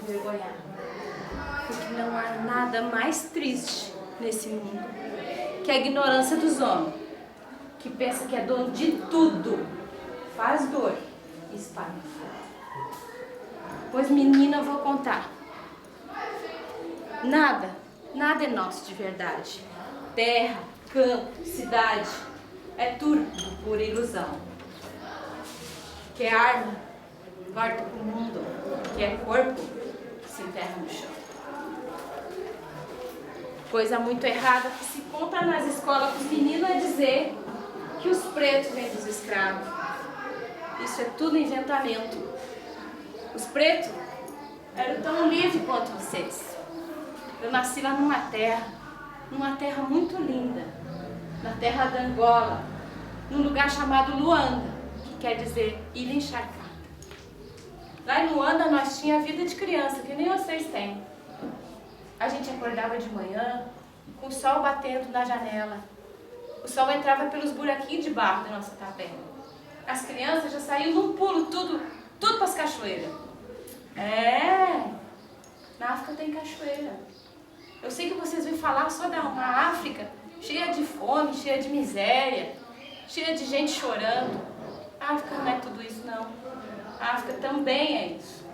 envergonhar. Porque não há nada mais triste nesse mundo que a ignorância dos homens, que pensa que é dono de tudo, faz dor e espalha. Pois, menina, eu vou contar. Nada é nosso de verdade. Terra, campo, cidade, é tudo por ilusão. Que é arma, volta pro mundo. Que é corpo, se enterra no chão. Coisa muito errada que se conta nas escolas com os meninos é dizer que os pretos vêm dos escravos. Isso é tudo inventamento. Os pretos eram tão livres quanto vocês. Eu nasci lá numa terra muito linda, na terra da Angola, num lugar chamado Luanda, que quer dizer ilha encharcada. Lá em Luanda nós tínhamos a vida de criança, que nem vocês têm. A gente acordava de manhã, com o sol batendo na janela. O sol entrava pelos buraquinhos de barro da nossa tapera. As crianças já saíam num pulo, tudo para as cachoeiras. Na África tem cachoeira. Eu sei que vocês vão falar só de uma África cheia de fome, cheia de miséria, cheia de gente chorando. A África não é tudo isso, não. A África também é isso.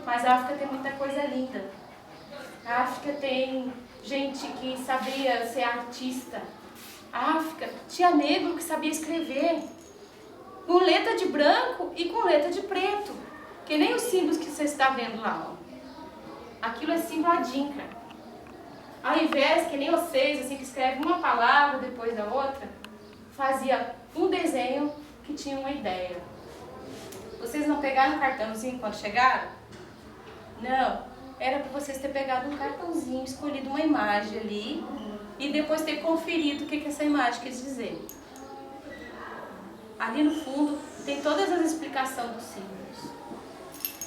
Mas a África tem muita coisa linda. A África tem gente que sabia ser artista. A África tinha negro que sabia escrever. Com letra de branco e com letra de preto. Que nem os símbolos que você está vendo lá. Ó. Aquilo é símbolo adinca. Ao invés, que nem vocês, assim, que escreve uma palavra depois da outra, fazia um desenho que tinha uma ideia. Vocês não pegaram um cartãozinho quando chegaram? Não. Era para vocês terem pegado um cartãozinho, escolhido uma imagem ali e depois ter conferido o que essa imagem quer dizer. Ali no fundo tem todas as explicações dos símbolos.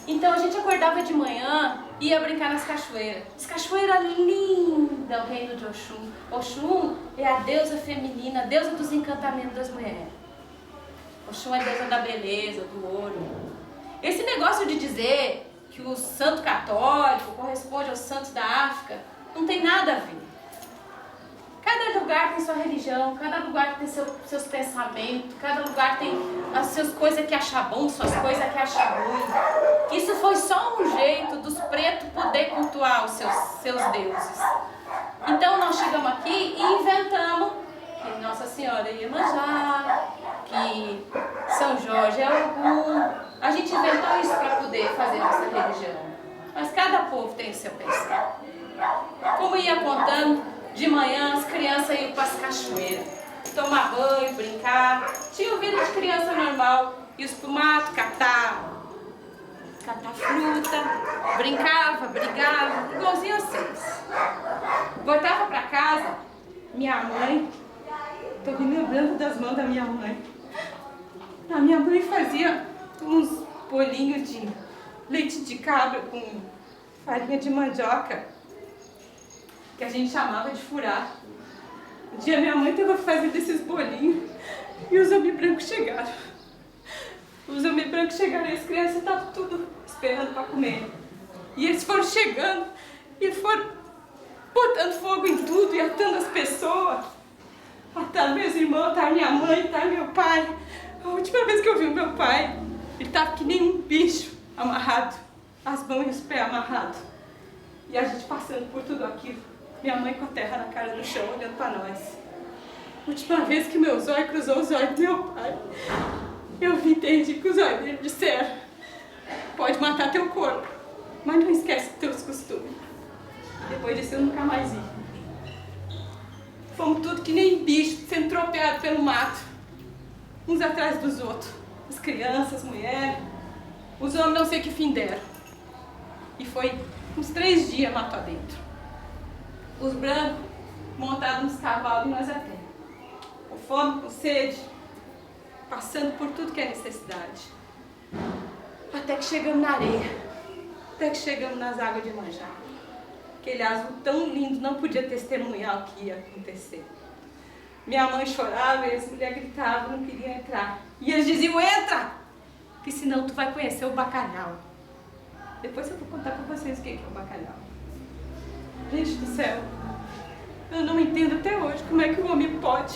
Então a gente acordava de manhã e ia brincar nas cachoeiras. As cachoeiras lindas, o reino de Oxum. Oxum é a deusa feminina, a deusa dos encantamentos das mulheres. Oxum é a deusa da beleza, do ouro. Esse negócio de dizer que o santo católico corresponde aos santos da África, não tem nada a ver. Cada lugar tem sua religião, cada lugar tem seus pensamentos, cada lugar tem as suas coisas que acha bom, suas coisas que acha ruim. Isso foi só um jeito dos pretos poder cultuar os seus deuses. Então nós chegamos aqui e inventamos que Nossa Senhora ia manjar, que São Jorge é Ogum. A gente inventou isso para poder fazer nossa religião. Mas cada povo tem o seu pensar. Como ia contando, de manhã as crianças iam para as cachoeiras, tomar banho, brincar. Tinha vida de criança normal. Ia para o mato, catar fruta, brincava, brigava, igualzinho vocês. Voltava para casa, minha mãe, estou me lembrando das mãos da minha mãe. A minha mãe fazia uns bolinhos de leite de cabra com farinha de mandioca, que a gente chamava de furá. Um dia minha mãe estava fazendo esses bolinhos e os homens brancos chegaram. Os homens brancos chegaram e as crianças estavam tudo esperando para comer. E eles foram chegando e foram botando fogo em tudo e atando as pessoas. Atando meus irmãos, atando minha mãe, atando meu pai. A última vez que eu vi o meu pai, ele estava que nem um bicho amarrado, as mãos e os pés amarrados. E a gente passando por tudo aquilo. Minha mãe com a terra na cara do chão, olhando para nós. A última vez que meu zóio cruzou os olhos do meu pai, eu entendi que os olhos dele disseram: pode matar teu corpo, mas não esquece teus costumes. Depois disso eu nunca mais vi. Fomos tudo que nem bicho, sendo tropeado pelo mato, uns atrás dos outros. As crianças, as mulheres, os homens não sei que fim deram. E foi uns 3 dias mato adentro. Os brancos montados nos cavalos e nós a pé. Com fome, com sede, passando por tudo que é necessidade. Até que chegamos na areia, até que chegamos nas águas de Manjá. Aquele azul tão lindo, não podia testemunhar o que ia acontecer. Minha mãe chorava e as mulheres gritavam, não queriam entrar. E eles diziam: entra, que senão tu vai conhecer o bacalhau. Depois eu vou contar pra vocês o que é o bacalhau. Gente do céu, eu não entendo até hoje como é que o homem pode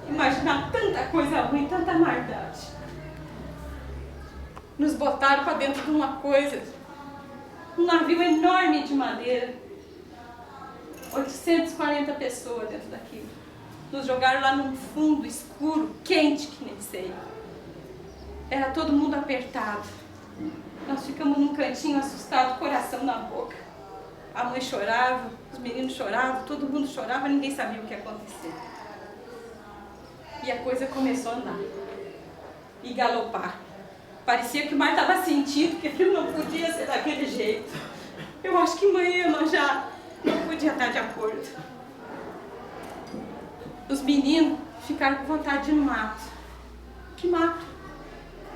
imaginar tanta coisa ruim, tanta maldade. Nos botaram pra dentro de uma coisa, um navio enorme de madeira, 840 pessoas dentro daquilo. Nos jogaram lá num fundo escuro, quente que nem sei. Era todo mundo apertado. Nós ficamos num cantinho assustado, coração na boca. A mãe chorava, os meninos choravam, todo mundo chorava, ninguém sabia o que ia acontecer. E a coisa começou a andar e galopar. Parecia que o mar estava sentindo que aquilo não podia ser daquele jeito. Eu acho que mãe Ema já não podia estar de acordo. Os meninos ficaram com vontade de ir no mato. Que mato?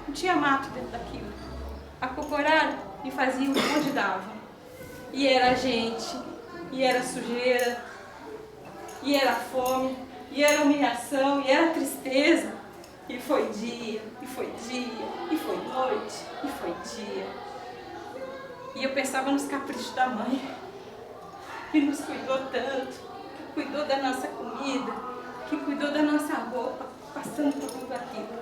Não tinha mato dentro daquilo. Acocoraram e faziam onde davam. E era gente, e era sujeira, e era fome, e era humilhação, e era tristeza. E foi dia, e foi dia, e foi noite, e foi dia. E eu pensava nos caprichos da mãe, que nos cuidou tanto, que cuidou da nossa comida, que cuidou da nossa roupa, passando por tudo aquilo.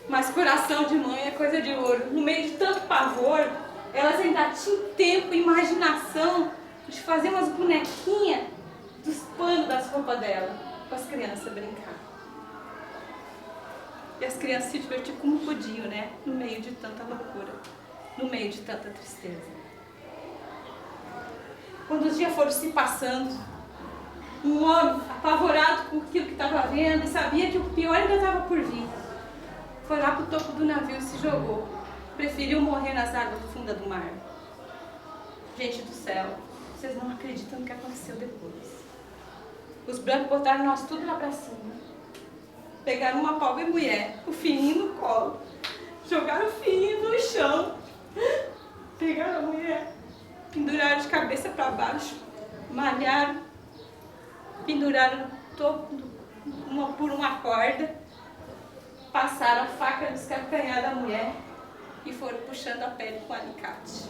Mas coração de mãe é coisa de ouro. No meio de tanto pavor, elas ainda tinham tempo e imaginação de fazer umas bonequinhas dos panos das roupas dela, para as crianças brincar. E as crianças se divertiam como podiam, né? No meio de tanta loucura, no meio de tanta tristeza. Quando os dias foram se passando, um homem apavorado com aquilo que estava vendo e sabia que o pior ainda estava por vir, foi lá para o topo do navio e se jogou. Preferiu morrer nas águas fundas do mar. Gente do céu, vocês não acreditam no que aconteceu depois. Os brancos botaram nós tudo lá para cima. Pegaram uma pobre mulher, o filhinho no colo, jogaram o filhinho no chão, pegaram a mulher, penduraram de cabeça para baixo, malharam, penduraram no topo por uma corda, passaram a faca nos calcanhares da mulher e foram puxando a pele com alicate.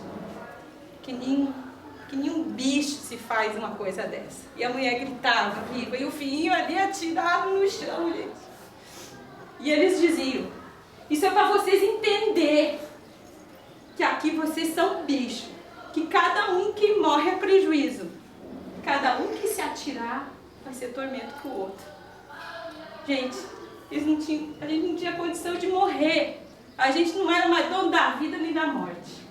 Que nenhum bicho se faz uma coisa dessa. E a mulher gritava, viva, e o filhinho ali atirado no chão, gente. E eles diziam, isso é para vocês entenderem que aqui vocês são bichos, que cada um que morre é prejuízo. Cada um que se atirar vai ser tormento para o outro. Gente, a gente não tinha condição de morrer. A gente não era mais dono da vida nem da morte.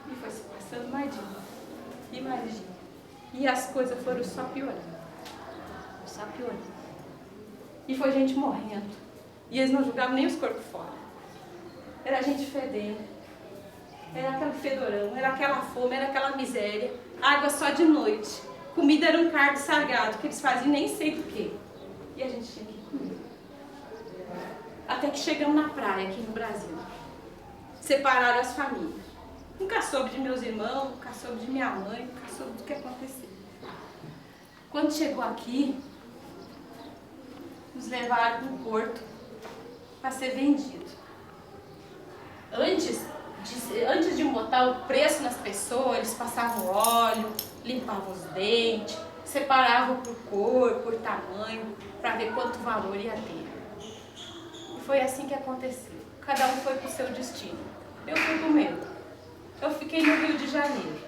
E foi se passando mais dia e mais dia. E as coisas foram só piorando. Só piorando. E foi gente morrendo. E eles não jogavam nem os corpos fora. Era gente fedendo. Era aquele fedorão, era aquela fome, era aquela miséria. Água só de noite. Comida era um cardo sagrado, que eles faziam nem sei do que. E a gente tinha que comer. Até que chegamos na praia, aqui no Brasil. Separaram as famílias. Nunca soube de meus irmãos, nunca soube de minha mãe, nunca soube do que aconteceu. Quando chegou aqui, nos levaram para um porto para ser vendido. Antes de botar o preço nas pessoas, eles passavam óleo, limpavam os dentes, separavam por cor, por tamanho, para ver quanto valor ia ter. E foi assim que aconteceu. Cada um foi para o seu destino. Eu fui para o meu. Eu fiquei no Rio de Janeiro,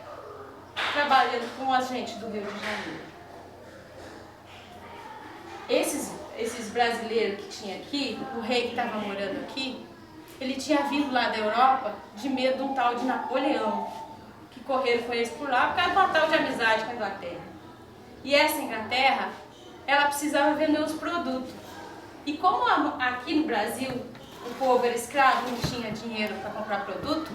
trabalhando com a gente do Rio de Janeiro. Esses brasileiros que tinha aqui, o rei que estava morando aqui, ele tinha vindo lá da Europa de medo de um tal de Napoleão, que correram com eles por lá por causa de uma tal de amizade com a Inglaterra. E essa Inglaterra, ela precisava vender os produtos. E como aqui no Brasil o povo era escravo, não tinha dinheiro para comprar produto,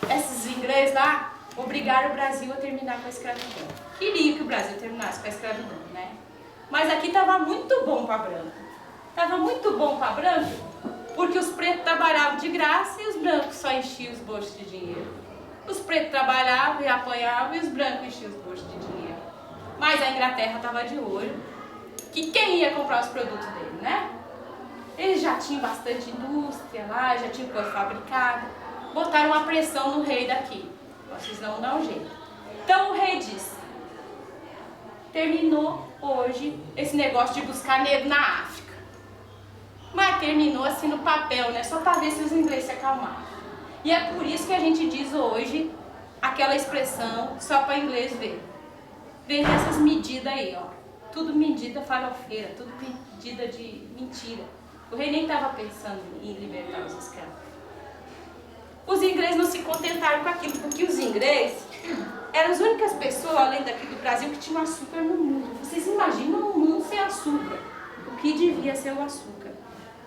esses ingleses lá obrigaram o Brasil a terminar com a escravidão. Queria que o Brasil terminasse com a escravidão, né? Mas aqui estava muito bom para branco. Estava muito bom para branco porque os pretos trabalhavam de graça e os brancos só enchiam os bolsos de dinheiro. Os pretos trabalhavam e apanhavam e os brancos enchiam os bolsos de dinheiro. Mas a Inglaterra estava de olho que quem ia comprar os produtos dele, né? Eles já tinham bastante indústria lá, já tinham coisa fabricada. botaram uma pressão no rei daqui. Vocês não dão um jeito. Então o rei disse: terminou hoje esse negócio de buscar negro na África. Mas terminou assim no papel, né? Só para ver se os ingleses se acalmaram. E é por isso que a gente diz hoje aquela expressão só para inglês ver. Vem essas medidas aí, ó. Tudo medida farofeira, tudo medida de mentira. O rei nem estava pensando em libertar os escravos. Os ingleses não se contentaram com aquilo, porque os ingleses eram as únicas pessoas, além daqui do Brasil, que tinham açúcar no mundo. Vocês imaginam um mundo sem açúcar? O que devia ser o açúcar?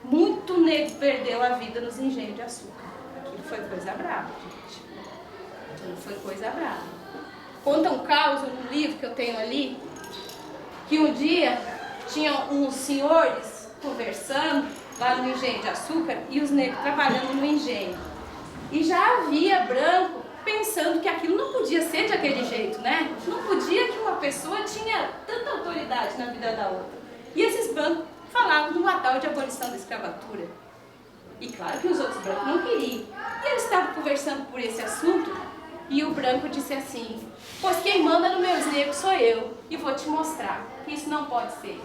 Muito negro perdeu a vida nos engenhos de açúcar. Aquilo foi coisa brava, gente. Aquilo foi coisa brava. Conta um caos no livro que eu tenho ali, que um dia tinham uns senhores conversando lá no engenho de açúcar e os negros trabalhando no engenho. E já havia branco pensando que aquilo não podia ser de aquele jeito, né? Não podia que uma pessoa tinha tanta autoridade na vida da outra. E esses brancos falavam de uma tal de abolição da escravatura. E claro que os outros brancos não queriam. E eles estavam conversando por esse assunto e o branco disse assim: pois quem manda no meus negros sou eu e vou te mostrar que isso não pode ser.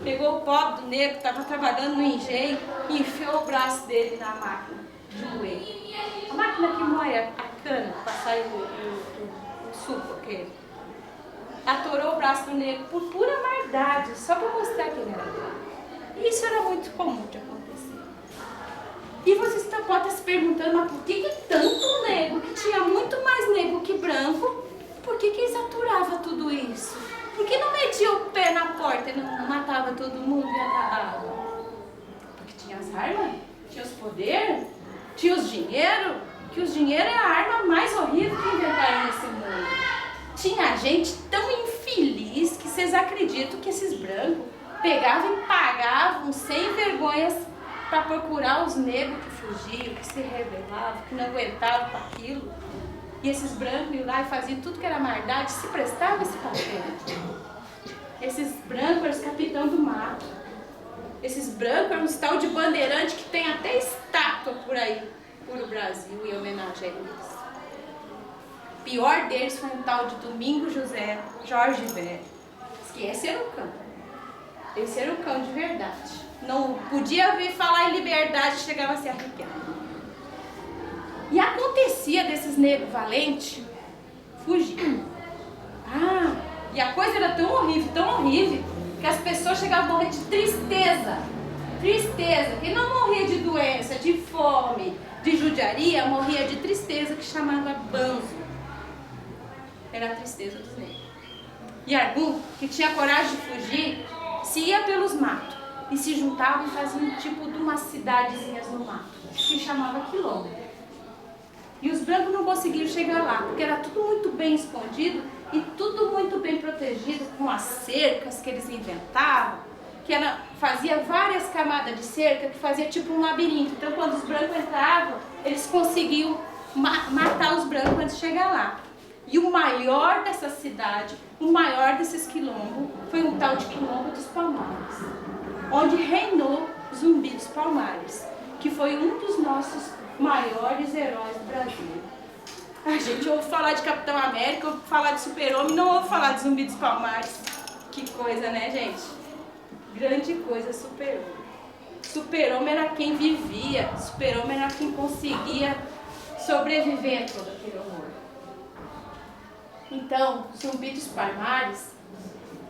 Pegou o pobre do negro que estava trabalhando no engenho e enfiou o braço dele na máquina de moer. A máquina que moe a cana para sair o suco aquele. Atorou o braço do negro por pura maldade, só para mostrar que ele era branco. E isso era muito comum de acontecer. E vocês podem estar se perguntando, mas por que tanto negro, que tinha muito mais negro que branco, por que eles aturavam tudo isso? Por que não metiam o pé na porta e não matava todo mundo e acabava? Porque tinha as armas, tinha os poderes, tinha os dinheiro, que os dinheiro é a arma mais horrível que inventaram nesse mundo. Tinha gente tão infeliz que vocês acreditam que esses brancos pegavam e pagavam sem vergonhas para procurar os negros que fugiam, que se rebelavam, que não aguentavam com aquilo. E esses brancos iam lá e faziam tudo que era maldade, se prestava esse papel. Esses brancos eram os capitães do mato. Esses brancos eram os tal de bandeirante que tem até estátua por aí, por o Brasil, em homenagem a eles. O pior deles foi um tal de Domingo José Jorge Velho. Diz que esse era o cão. Esse era o cão de verdade. Não podia ouvir falar em liberdade, chegava a se arrepiar. E acontecia desses negros valentes fugir. E a coisa era tão horrível, que as pessoas chegavam a morrer de tristeza. Tristeza, que não morria de doença, de fome, de judiaria, morria de tristeza, que chamava banzo. Era a tristeza dos negros. E algum que tinha coragem de fugir, se ia pelos matos e se juntavam e faziam tipo de umas cidadezinhas no mato, que chamava quilombo. E os brancos não conseguiam chegar lá, porque era tudo muito bem escondido e tudo muito bem protegido, com as cercas que eles inventavam, fazia várias camadas de cerca, que fazia tipo um labirinto. Então quando os brancos entravam, eles conseguiam matar os brancos antes de chegar lá. E o maior dessa cidade, o maior desses quilombos, foi um tal de Quilombo dos Palmares, onde reinou Zumbi dos Palmares, que foi um dos nossos maiores heróis do Brasil. A gente ouve falar de Capitão América, ouve falar de Super-Homem, não ouve falar de Zumbi dos Palmares. Que coisa, né, gente? Grande coisa, Super-Homem. Super-Homem era quem vivia, Super-Homem era quem conseguia sobreviver a todo aquele horror. Então, Zumbi dos Palmares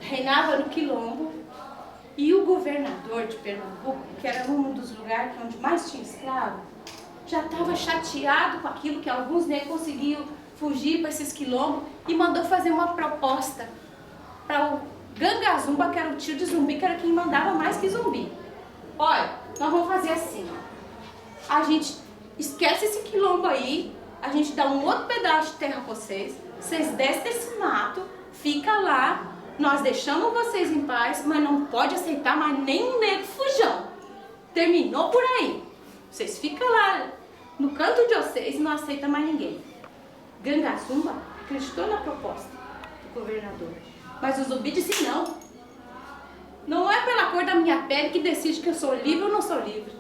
reinava no Quilombo e o governador de Pernambuco, que era um dos lugares onde mais tinha escravo, já estava chateado com aquilo que alguns negros conseguiam fugir para esses quilombos e mandou fazer uma proposta para o Ganga Zumba, que era o tio de Zumbi, que era quem mandava mais que Zumbi. Olha, nós vamos fazer assim, a gente esquece esse quilombo aí, a gente dá um outro pedaço de terra para vocês descem desse mato, fica lá, nós deixamos vocês em paz, mas não pode aceitar mais nenhum negro fujão. Terminou por aí. Vocês ficam lá no canto de vocês e não aceitam mais ninguém. Ganga Zumba acreditou na proposta do governador, mas o Zumbi disse não. Não é pela cor da minha pele que decide que eu sou livre ou não sou livre.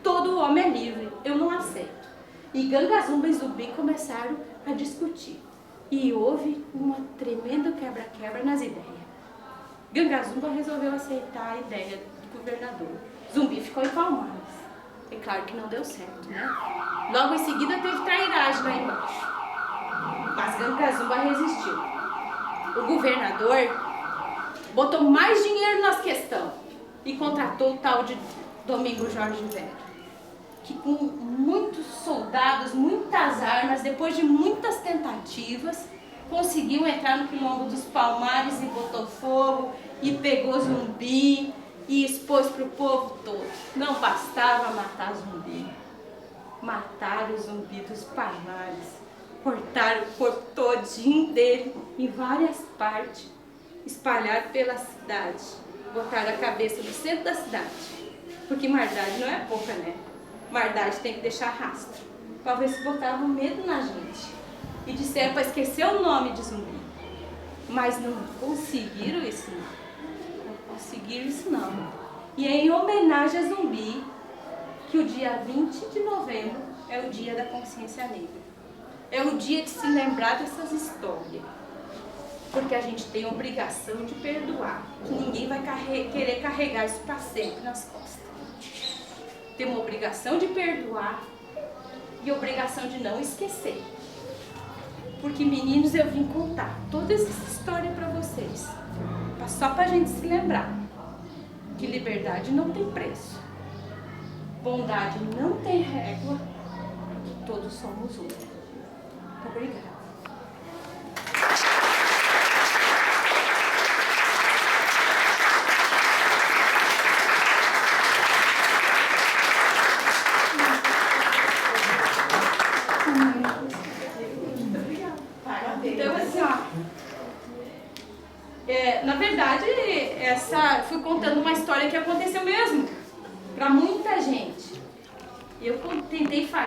Todo homem é livre, eu não aceito. E Gangazumba e Zumbi começaram a discutir. E houve uma tremenda quebra-quebra nas ideias. Gangazumba resolveu aceitar a ideia do governador. Zumbi ficou em Palmares. É claro que não deu certo, né? Logo em seguida teve trairagem lá embaixo. Mas Gangazumba resistiu. O governador botou mais dinheiro nas questões e contratou o tal de Domingo Jorge Velho, que com muitos soldados, muitas armas, depois de muitas tentativas, conseguiu entrar no quilombo dos Palmares e botou fogo e pegou Zumbi e expôs para o povo todo. Não bastava matar Zumbi, mataram o Zumbi dos Palmares, cortaram o corpo todinho dele em várias partes, espalharam pela cidade, botaram a cabeça no centro da cidade, porque maldade não é pouca, né? Maldade tem que deixar rastro, para ver se botavam medo na gente. E disseram para esquecer o nome de Zumbi. Mas não conseguiram isso não. Não conseguiram isso não. E é em homenagem a Zumbi que o dia 20 de novembro é o dia da consciência negra. É o dia de se lembrar dessas histórias. Porque a gente tem a obrigação de perdoar. Que ninguém vai querer carregar isso para sempre nas costas. Tem uma obrigação de perdoar e obrigação de não esquecer. Porque, meninos, eu vim contar toda essa história para vocês. Só para a gente se lembrar que liberdade não tem preço. Bondade não tem régua. Que todos somos um. Muito obrigada. Então, assim, ó, na verdade, fui contando uma história que aconteceu mesmo, para muita gente. Eu tentei